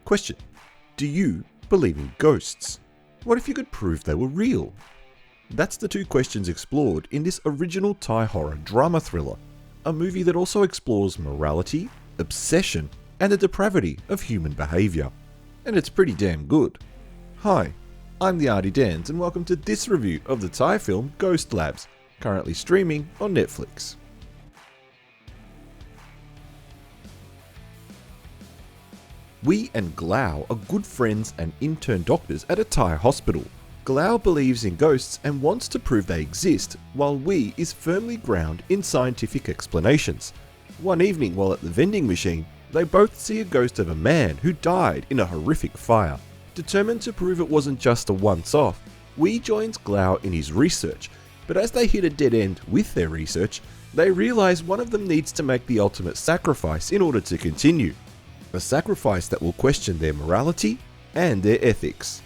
Question: do you believe in ghosts? What if you could prove they were real? That's the two questions explored in this original Thai horror drama thriller, a movie that also explores morality, obsession, and the depravity of human behaviour. And it's pretty damn good. Hi, I'm the Artie Dans, and welcome to this review of the Thai film Ghost Labs, currently streaming on Netflix. Wee and Glau are good friends and intern doctors at a Thai hospital. Glau believes in ghosts and wants to prove they exist, while Wee is firmly grounded in scientific explanations. One evening while at the vending machine, they both see a ghost of a man who died in a horrific fire. Determined to prove it wasn't just a once-off, Wee joins Glau in his research, but as they hit a dead end with their research, they realise one of them needs to make the ultimate sacrifice in order to continue. A sacrifice that will question their morality and their ethics.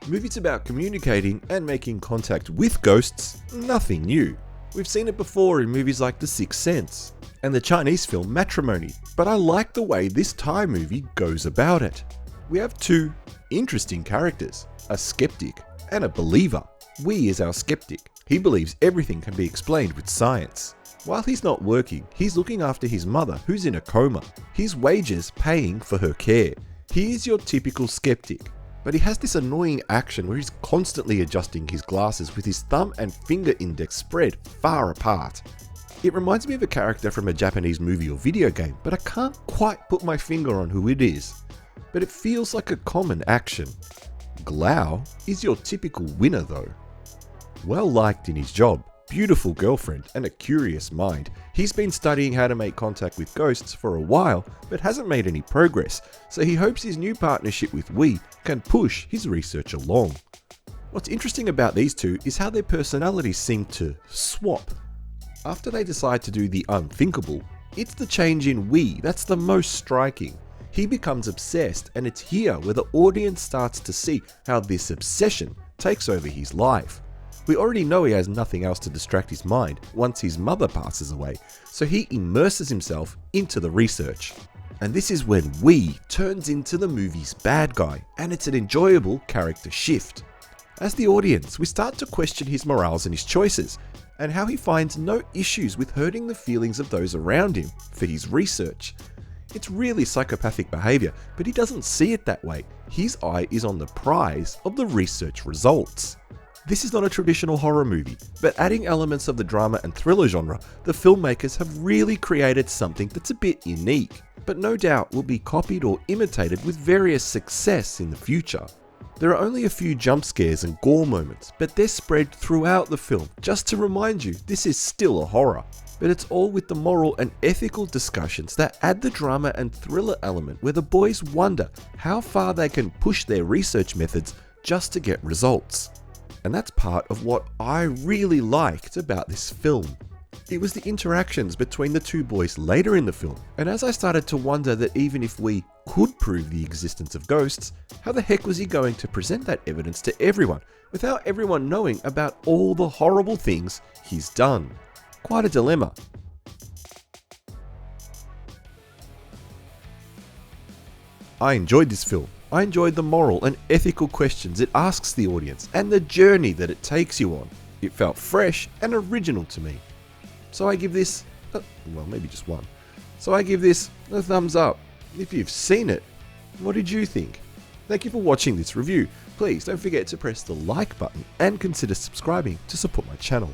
Movies about communicating and making contact with ghosts, nothing new. We've seen it before in movies like The Sixth Sense and the Chinese film Matrimony, but I like the way this Thai movie goes about it. We have two interesting characters, a skeptic and a believer. Wee is our skeptic. He believes everything can be explained with science. While he's not working, he's looking after his mother, who's in a coma. His wages paying for her care. He is your typical skeptic, but he has this annoying action where he's constantly adjusting his glasses with his thumb and finger index spread far apart. It reminds me of a character from a Japanese movie or video game, but I can't quite put my finger on who it is. But it feels like a common action. Glau is your typical winner though. Well liked in his job, beautiful girlfriend, and a curious mind. He's been studying how to make contact with ghosts for a while, but hasn't made any progress, so he hopes his new partnership with Wee can push his research along. What's interesting about these two is how their personalities seem to swap. After they decide to do the unthinkable, it's the change in Wee that's the most striking. He becomes obsessed, and it's here where the audience starts to see how this obsession takes over his life. We already know he has nothing else to distract his mind once his mother passes away, so he immerses himself into the research. And this is when Wee turns into the movie's bad guy, and it's an enjoyable character shift. As the audience, we start to question his morals and his choices, and how he finds no issues with hurting the feelings of those around him for his research. It's really psychopathic behaviour, but he doesn't see it that way. His eye is on the prize of the research results. This is not a traditional horror movie, but adding elements of the drama and thriller genre, the filmmakers have really created something that's a bit unique, but no doubt will be copied or imitated with various success in the future. There are only a few jump scares and gore moments, but they're spread throughout the film, just to remind you this is still a horror. But it's all with the moral and ethical discussions that add the drama and thriller element where the boys wonder how far they can push their research methods just to get results. And that's part of what I really liked about this film. It was the interactions between the two boys later in the film, and as I started to wonder that even if we could prove the existence of ghosts, how the heck was he going to present that evidence to everyone without everyone knowing about all the horrible things he's done? Quite a dilemma. I enjoyed this film. I enjoyed the moral and ethical questions it asks the audience and the journey that it takes you on. It felt fresh and original to me. So I give this, maybe just one. So I give this a thumbs up. If you've seen it, what did you think? Thank you for watching this review. Please don't forget to press the like button and consider subscribing to support my channel.